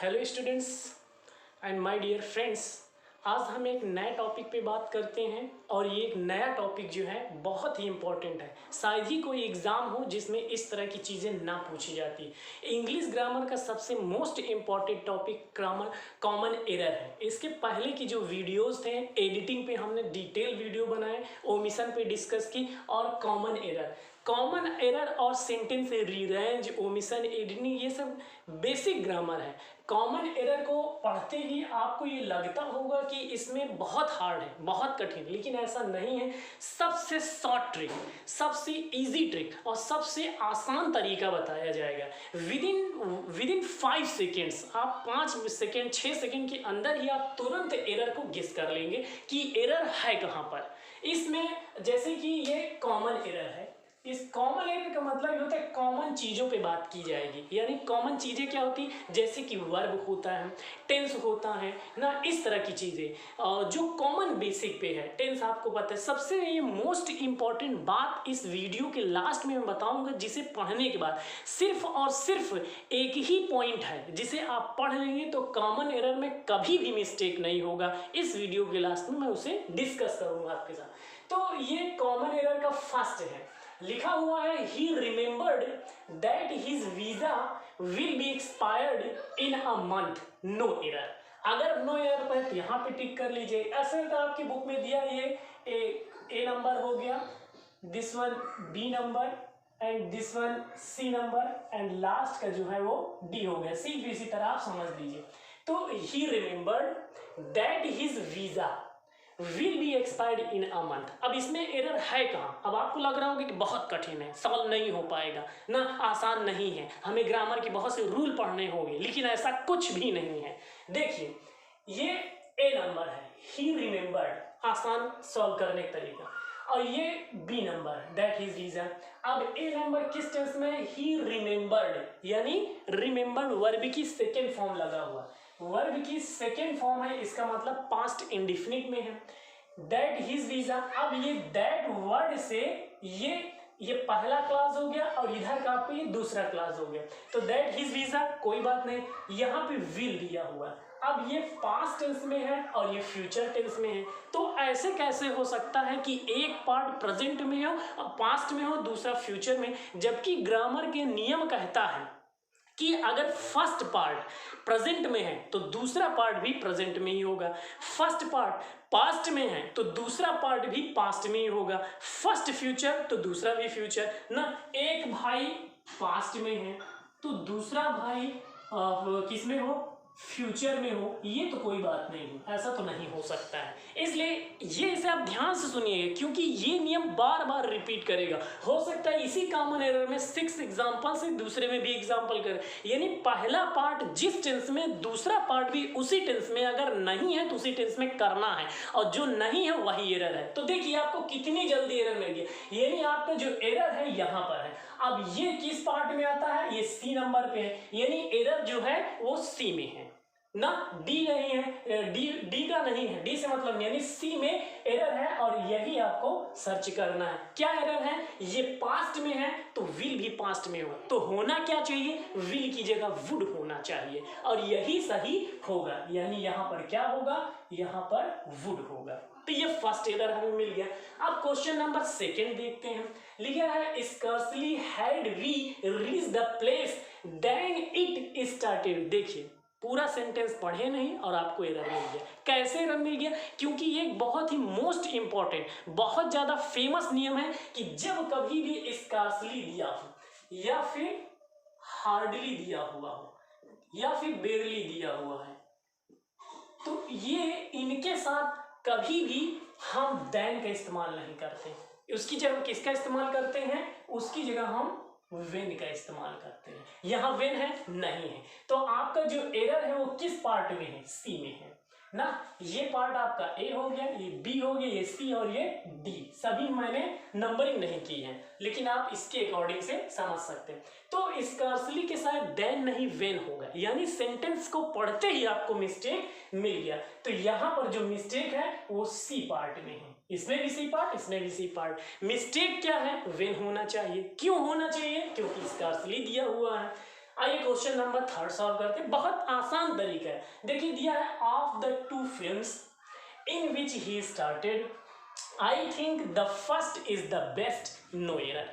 Hello students and my dear friends. आज हम एक नए टॉपिक पे बात करते हैं और ये एक नया टॉपिक जो है बहुत ही इम्पोर्टेंट है। शायद ही कोई एग्ज़ाम हो जिसमें इस तरह की चीज़ें ना पूछी जाती। इंग्लिश ग्रामर का सबसे most important topic common error है। इसके पहले की जो वीडियोस थे एडिटिंग पे हमने डिटेल वीडियो बनाए, ओमिशन पे डिस्कस की और कॉमन एरर और सेंटेंस रीअरेंज, ओमिशन, एडिटिंग, ये सब बेसिक ग्रामर है। कॉमन एरर को पढ़ते ही आपको ये लगता होगा कि इसमें बहुत हार्ड है, बहुत कठिन, लेकिन ऐसा नहीं है। सबसे शॉर्ट ट्रिक, सबसे इजी ट्रिक और सबसे आसान तरीका बताया जाएगा। विदिन 5 सेकेंड्स, आप 5 सेकेंड 6 सेकेंड के अंदर ही आप तुरंत एरर को गेस कर लेंगे कि एरर है कहाँ पर। इसमें जैसे कि ये कॉमन एरर है, इस कॉमन एरर का मतलब होता है कॉमन चीज़ों पे बात की जाएगी। यानी कॉमन चीज़ें क्या होती, जैसे कि वर्ब होता है, टेंस होता है ना, इस तरह की चीज़ें जो कॉमन बेसिक पे है। टेंस आपको पता है। सबसे ये मोस्ट इम्पॉर्टेंट बात इस वीडियो के लास्ट में मैं बताऊंगा, जिसे पढ़ने के बाद सिर्फ और सिर्फ एक ही पॉइंट है जिसे आप पढ़ लेंगे तो कॉमन एरर में कभी भी मिस्टेक नहीं होगा। इस वीडियो के लास्ट में मैं उसे डिस्कस करूंगा आपके साथ। तो ये कॉमन एरर का फर्स्ट है, लिखा हुआ है he remembered that his visa will be expired in a month, no error। अगर नो एरर पर तो यहाँ पे टिक कर लीजिए। ऐसे तो आपकी बुक में दिया ये ए नंबर हो गया, this one B number and this one C number and last का जो है वो डी हो गया। सिर्फ इसी तरह आप समझ लीजिए। तो he remembered that his visa will be expired in a month। अब इसमें एरर है कहाँ? अब आपको लग रहा होगा कि बहुत कठिन है, सॉल्व नहीं हो पाएगा ना, आसान नहीं है, हमें ग्रामर के बहुत से रूल पढ़ने होंगे, लेकिन ऐसा कुछ भी नहीं है। देखिए ये ए नंबर है, ही रिमेम्बर्ड, आसान सॉल्व करने का तरीका, और ये B number that is reason. अब ए नंबर किस टेंस में? ही रिमेम्बर्ड, यानी रिमेम्बर्ड वर्ब की सेकेंड फॉर्म लगा हुआ, वर्ब की सेकेंड फॉर्म है, इसका मतलब पास्ट इंडिफिनिट में है। दैट हिज वीजा, अब ये दैट वर्ड से ये पहला क्लास हो गया और इधर का आपको ये दूसरा क्लास हो गया। तो दैट हिज वीजा कोई बात नहीं, यहाँ पे विल दिया हुआ है। अब ये पास्ट टेंस में है और ये फ्यूचर टेंस में है। तो ऐसे कैसे हो सकता है कि एक पार्ट प्रेजेंट में हो और पास्ट में हो, दूसरा फ्यूचर में, जबकि ग्रामर के नियम कहता है कि अगर फर्स्ट पार्ट प्रेजेंट में है तो दूसरा पार्ट भी प्रेजेंट में ही होगा, फर्स्ट पार्ट पास्ट में है तो दूसरा पार्ट भी पास्ट में ही होगा, फर्स्ट फ्यूचर तो दूसरा भी फ्यूचर ना। एक भाई पास्ट में है तो दूसरा भाई किस में हो? फ्यूचर में हो। ये तो कोई बात नहीं हो, ऐसा तो नहीं हो सकता है। इसलिए ये इसे आप ध्यान से सुनिएगा, क्योंकि ये नियम बार बार रिपीट करेगा। हो सकता है इसी कॉमन एरर में 6 एग्जांपल से दूसरे में भी एग्जांपल करे, यानी पहला पार्ट जिस टेंस में, दूसरा पार्ट भी उसी टेंस में, अगर नहीं है तो उसी टेंस में करना है, और जो नहीं है वही एरर है। तो देखिए आपको कितनी जल्दी एरर मिल गया, यानी आपका जो एरर है यहाँ पर है। अब ये किस पार्ट में आता है? ये सी नंबर पे है, यानी एरर जो है वो सी में है ना, डी नहीं है, डी का नहीं है, डी से मतलब नहीं, यानी सी में एरर है और यही आपको सर्च करना है। क्या एरर है? ये पास्ट में है तो विल भी पास्ट में होगा, तो होना क्या चाहिए? विल की जगह वुड होना चाहिए, और यही सही होगा, यानी यहाँ पर क्या होगा? यहाँ पर वुड होगा। तो ये फर्स्ट एरर हमें मिल गया। अब क्वेश्चन नंबर सेकेंड देखते हैं। लिखा है scarcely had we reach the place then it started. देखिए पूरा सेंटेंस पढ़े नहीं और आपको एरर मिल गया। कैसे एरर मिल गया? क्योंकि ये बहुत ही मोस्ट इंपॉर्टेंट, बहुत ज़्यादा फेमस नियम है कि जब कभी भी स्कार्सली दिया हो या फिर हार्डली दिया हुआ हो या फिर बेरली दिया हुआ है, तो ये इनके साथ कभी भी हम देन का इस्तेमाल नहीं करते। उसकी जगह किसका इस्तेमाल करते हैं? उसकी जगह हम वेन का इस्तेमाल करते हैं। यहाँ वेन है? नहीं है। तो आपका जो एरर है वो किस पार्ट में है? सी में है ना। ये पार्ट आपका ए हो गया, ये बी हो गया, ये सी और ये डी। सभी मैंने नंबरिंग नहीं की है, लेकिन आप इसके अकॉर्डिंग से समझ सकते हैं। तो स्कार्सली के साथ देन नहीं वेन होगा, यानी सेंटेंस को पढ़ते ही आपको मिस्टेक मिल गया। तो यहाँ पर जो मिस्टेक है वो सी पार्ट में है, इसमें भी सी पार्ट, इसमें भी सी पार्ट। मिस्टेक क्या है? वेन होना चाहिए। क्यों होना चाहिए? क्योंकि स्कार्सली दिया हुआ है। आइए क्वेश्चन नंबर 3 सॉल्व करते हैं। बहुत आसान तरीका है। देखिए दिया है of the two films in which he started I think the first is the best, no error.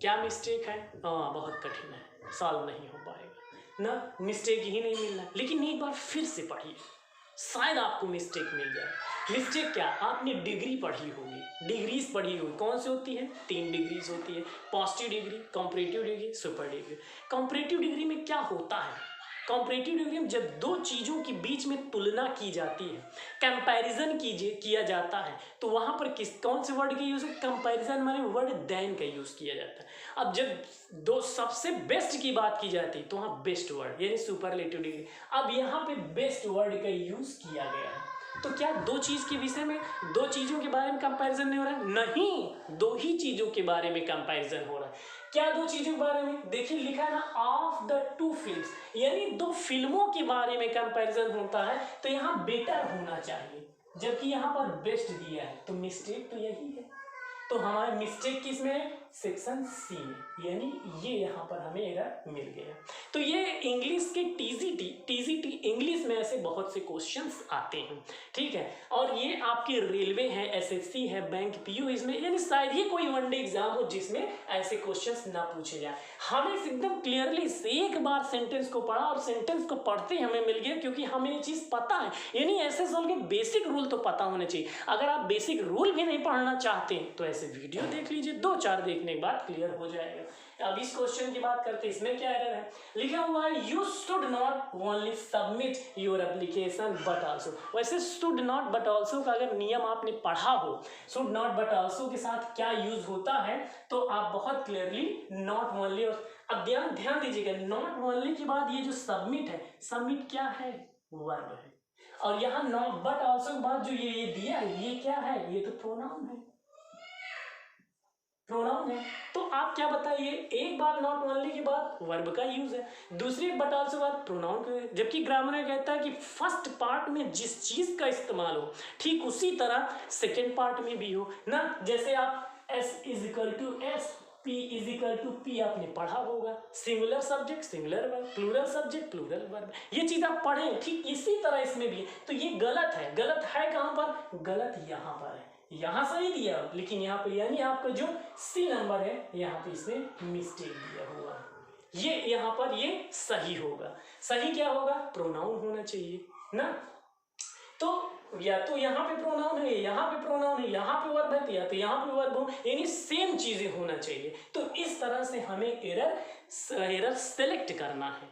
क्या मिस्टेक है? हाँ बहुत कठिन है, सॉल्व नहीं हो पाएगा ना, मिस्टेक ही नहीं मिल रहा। लेकिन एक बार फिर से पढ़िए, शायद आपको मिस्टेक मिल जाए। मिस्टेक क्या? आपने डिग्री पढ़ी होगी, डिग्रीज पढ़ी होगी। कौन सी होती है? 3 डिग्रीज होती है, positive degree, comparative degree, super degree. Comparative degree में क्या होता है? कंपैरेटिव डिग्री में जब दो चीज़ों के बीच में तुलना की जाती है, कंपैरिजन किया जाता है, तो वहाँ पर कौन से वर्ड का यूज़ है? कंपैरिजन माने वर्ड देन का यूज़ किया जाता है। अब जब दो सबसे बेस्ट की बात की जाती है तो वहाँ बेस्ट वर्ड यानी सुपरलेटिव डिग्री। अब यहाँ पे बेस्ट वर्ड का यूज़ किया गया है। तो क्या दो चीज़ के विषय में, दो चीज़ों के बारे में कंपैरिजन नहीं हो रहा है? नहीं, दो ही चीज़ों के बारे में कंपैरिजन हो रहा है। क्या दो चीज़ों के बारे में? देखिए लिखा है ना ऑफ द टू फिल्म्स, यानी दो फिल्मों के बारे में कंपैरिजन होता है, तो यहाँ बेटर होना चाहिए, जबकि यहाँ पर बेस्ट दिया है, तो मिस्टेक तो यही है। तो हमारा मिस्टेक किस में है? सेक्शन सी में, यानी ये यहाँ पर हमें एरर मिल गया। तो ये इंग्लिश के टीजीटी इंग्लिश में ऐसे बहुत से क्वेश्चंस आते हैं, ठीक है। और ये आपके रेलवे है, एसएससी है, बैंक पीयू, इसमें यानी शायद ही कोई वनडे एग्जाम हो जिसमें ऐसे क्वेश्चंस ना पूछे जाए। हमें एकदम क्लियरली एक बार सेंटेंस को पढ़ा और सेंटेंस को पढ़ते हमें मिल गया, क्योंकि हमें ये चीज़ पता है, यानी एसएसएल के बेसिक रूल तो पता होने चाहिए। अगर आप बेसिक रूल भी नहीं पढ़ना चाहते हैं तो ऐसे वीडियो देख लीजिए, 2-4 देखने के बाद क्लियर हो जाएगा। अब इस क्वेश्चन की बात करते हैं, इसमें क्या एरर है? लिखा हुआ है you should not only submit your application but also. वैसे शुड नॉट बट आल्सो का अगर नियम आपने पढ़ा हो, शुड नॉट बट आल्सो के साथ क्या यूज होता है, तो आप बहुत क्लियरली नॉट ओनली। अब ध्यान दीजिएगा, नॉट ओनली के बाद ये जो सबमिट है, सबमिट क्या है? वर्ब है। और यहाँ नॉट बट आल्सो के बाद जो ये दिया है, ये क्या है? ये तो प्रोनाउन है, प्रोनाउन है। तो आप क्या बताइए, एक बार नॉट ओनली के बाद वर्ब का यूज है, दूसरी बट आल्सो बाद प्रोनाउन का, जबकि ग्रामर में कहता है कि फर्स्ट पार्ट में जिस चीज का इस्तेमाल हो, ठीक उसी तरह सेकेंड पार्ट में भी हो ना। जैसे आप S is equal to S, P is equal to P आपने पढ़ा होगा, singular subject singular verb, plural subject plural verb, ये चीज आप पढ़े, ठीक इसी तरह इसमें भी है। तो ये गलत है, गलत है कहां पर? गलत यहाँ पर है, यहाँ सही दिया, लेकिन यहाँ पे यानी आपका जो सी नंबर है यहाँ पे इसमें मिस्टेक दिया हुआ है। ये यहाँ पर ये सही होगा। सही क्या होगा? प्रोनाउन होना चाहिए ना। तो या तो यहाँ पे प्रोनाउन है, यहाँ पे प्रोनाउन है, यहाँ पे वर्ब है, या तो यहाँ पे वर्ब हो, यानी सेम चीजें होना चाहिए। तो इस तरह से हमें एरर सेलेक्ट करना है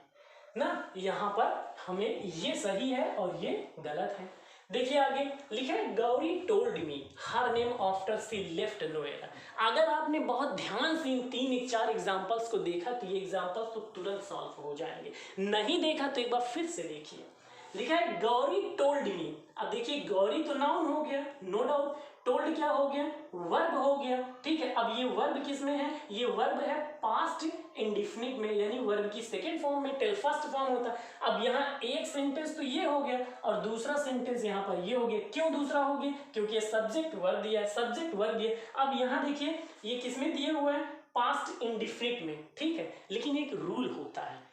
ना। यहाँ पर हमें ये सही है और ये गलत है। देखिए आगे लिखा है Gauri told me her name after she left Noida. अगर आपने बहुत ध्यान से इन 3-4 एग्जांपल्स को देखा तो ये एग्जांपल्स तो तुरंत सॉल्व हो जाएंगे, नहीं देखा तो एक बार फिर से देखिए। लिखा है गौरी टोल्ड मी। अब देखिए गौरी तो नाउन हो गया, नो डाउट, टोल्ड क्या हो गया? वर्ब हो गया, ठीक है। अब ये वर्ब किस में है? ये वर्ब है पास्ट इंडिफिनिट में, यानी वर्ब की सेकंड फॉर्म में टेल फर्स्ट फॉर्म होता है। अब यहाँ एक सेंटेंस तो ये हो गया और दूसरा सेंटेंस यहाँ पर ये हो गया। क्यों दूसरा हो गया? क्योंकि ये सब्जेक्ट वर्ब दिया है, सब्जेक्ट वर्ब दिया। अब यहाँ देखिए ये किसमें दिए हुए हैं? पास्ट इंडिफिनिट में, ठीक है। लेकिन एक रूल होता है,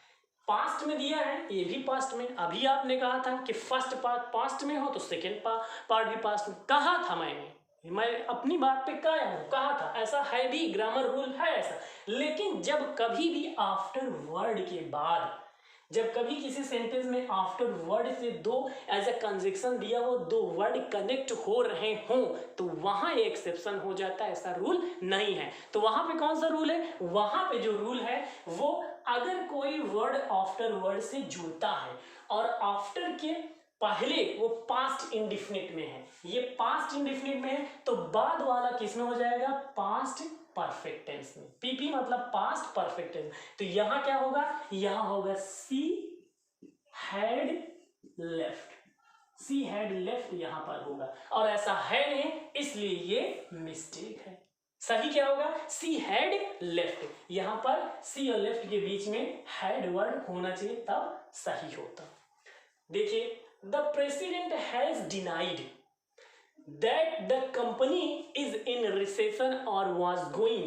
पास्ट में दिया है, ये भी पास्ट में। अभी आपने कहा था कि फर्स्ट पार्ट पास्ट में हो तो सेकेंड पार्ट भी पास्ट में। कहा था मैं अपनी बात पे कायम हूं, कहा था, ऐसा है भी, ग्रामर रूल है ऐसा। लेकिन जब कभी भी आफ्टर वर्ड के बाद, जब कभी किसी सेंटेंस में आफ्टर वर्ड से दो एज अ कंजक्शन दिया हो, दो वर्ड कनेक्ट हो रहे हों, तो वहां एक्सेप्शन हो जाता है, ऐसा रूल नहीं है। तो वहां पे कौन सा रूल है? वहां पे जो रूल है वो अगर कोई वर्ड आफ्टर वर्ड से जुड़ता है और आफ्टर के पहले वो पास्ट इंडिफिनिट में है, ये पास्ट इंडिफिनिट में है, तो बाद वाला किस में हो जाएगा? पास्ट परफेक्ट टेंस में। पीपी मतलब पास्ट परफेक्ट टेंस। तो यहां क्या होगा? यहां होगा she had left, she had left यहां पर होगा, और ऐसा है नहीं इसलिए ये मिस्टेक है। सही क्या होगा? सी हैड लेफ्ट, यहां पर सी और लेफ्ट के बीच में हैड वर्ड होना चाहिए, तब सही होता। देखिए the president has denied that the company is in recession or was going,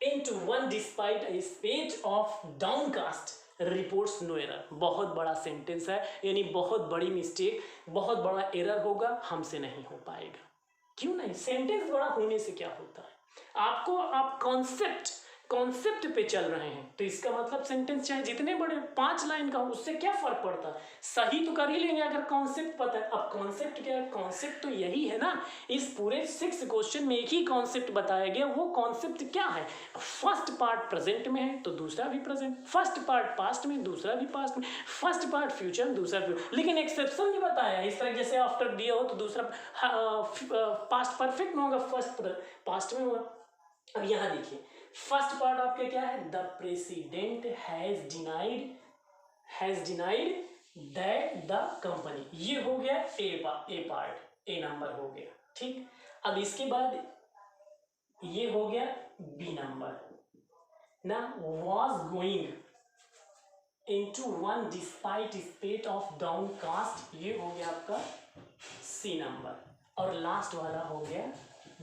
into one despite a spate of downcast reports no error. बहुत बड़ा सेंटेंस है, यानी बहुत बड़ी मिस्टेक, बहुत बड़ा एरर होगा, हमसे नहीं हो पाएगा। क्यों नहीं? सेंटेंस बड़ा होने से क्या होता है? आपको आप कॉन्सेप्ट पे चल रहे हैं, तो इसका मतलब सेंटेंस चाहे जितने बड़े 5 लाइन का हो, उससे क्या फर्क पड़ता है? सही तो कर ही लेंगे अगर कॉन्सेप्ट पता है। अब कॉन्सेप्ट क्या है? कॉन्सेप्ट तो यही है ना, इस पूरे 6 क्वेश्चन में एक ही कॉन्सेप्ट बताया गया। वो कॉन्सेप्ट क्या है? फर्स्ट पार्ट प्रेजेंट में है तो दूसरा भी प्रेजेंट, फर्स्ट पार्ट पास्ट में दूसरा भी पास्ट में, फर्स्ट पार्ट फ्यूचर में दूसरा फ्यूचर, लेकिन एक्सेप्शन नहीं बताया। इस तरह जैसे आफ्टर दिया हो तो दूसरा पास्ट परफेक्ट में होगा, फर्स्ट पास्ट में होगा। अब यहाँ देखिए, फर्स्ट पार्ट आपका क्या है? The president has denied that the company. ये हो गया ए पार्ट, ए नंबर हो गया, ठीक। अब इसके बाद ये हो गया बी नंबर ना, was going into one despite spate of downcast, ये हो गया आपका सी नंबर, और लास्ट वाला हो गया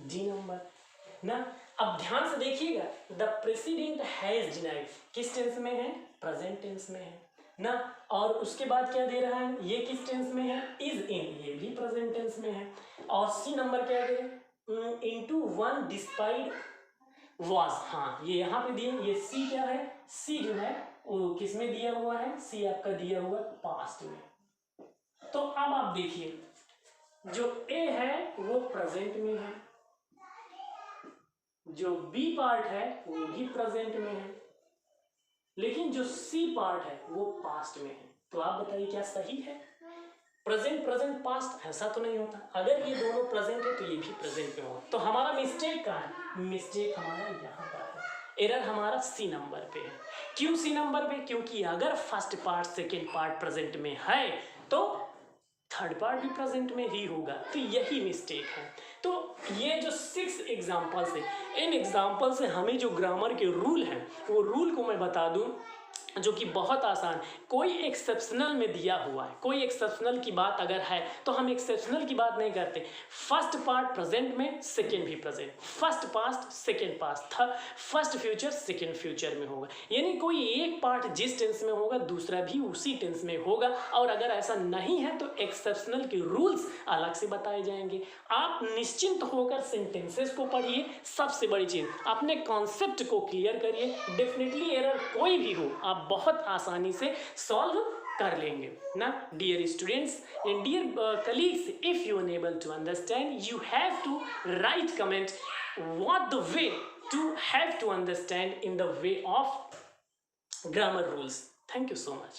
डी नंबर ना। अब ध्यान से देखिएगा, द प्रेसिडेंट हैज डिनाइड किस टेंस में है? प्रेजेंट टेंस में है ना। और उसके बाद क्या दे रहा है? ये किस टेंस में है? इज इन, ये भी प्रेजेंट टेंस में है। और सी नंबर क्या दे? इनटू वन डिस्पाइट वाज, हाँ ये यहाँ पे दिए। ये सी क्या है? सी जो है वो किस में दिया हुआ है? सी आपका दिया हुआ पास्ट में। तो अब आप देखिए, जो ए है वो प्रेजेंट में है, जो बी पार्ट है वो भी प्रेजेंट में है, लेकिन जो सी पार्ट है वो पास्ट में है। तो आप बताइए क्या सही है? प्रेजेंट पास्ट ऐसा तो नहीं होता। अगर ये दोनों प्रेजेंट है तो ये भी प्रेजेंट में होगा। तो हमारा मिस्टेक कहाँ है? मिस्टेक हमारा यहाँ पर है, एरर हमारा सी नंबर पे है। क्यों सी नंबर पे? क्योंकि अगर first part second part present में है तो थर्ड पार्ट भी प्रेजेंट में ही होगा, तो यही मिस्टेक है। तो ये जो 6 एग्जाम्पल्स है, इन एग्जाम्पल से हमें जो ग्रामर के रूल हैं, वो रूल को मैं बता दूं, जो कि बहुत आसान, कोई एक्सेप्शनल में दिया हुआ है, कोई एक्सेप्शनल की बात अगर है तो हम एक्सेप्शनल की बात नहीं करते। फर्स्ट पार्ट प्रेजेंट में, सेकेंड भी present, first past second past, first future second future में होगा। यानी कोई एक पार्ट जिस टेंस में होगा दूसरा भी उसी टेंस में होगा। और अगर ऐसा नहीं है तो एक्सेप्शनल के रूल्स अलग से बताए जाएंगे। आप निश्चिंत होकर सेंटेंसेस को पढ़िए। सबसे बड़ी चीज़, अपने कॉन्सेप्ट को क्लियर करिए। डेफिनेटली एरर कोई भी हो आप बहुत आसानी से सॉल्व कर लेंगे ना। Dear students and dear colleagues, if you unable to understand, you have to write comment what the way to have to understand in the way of grammar rules. Thank you so much.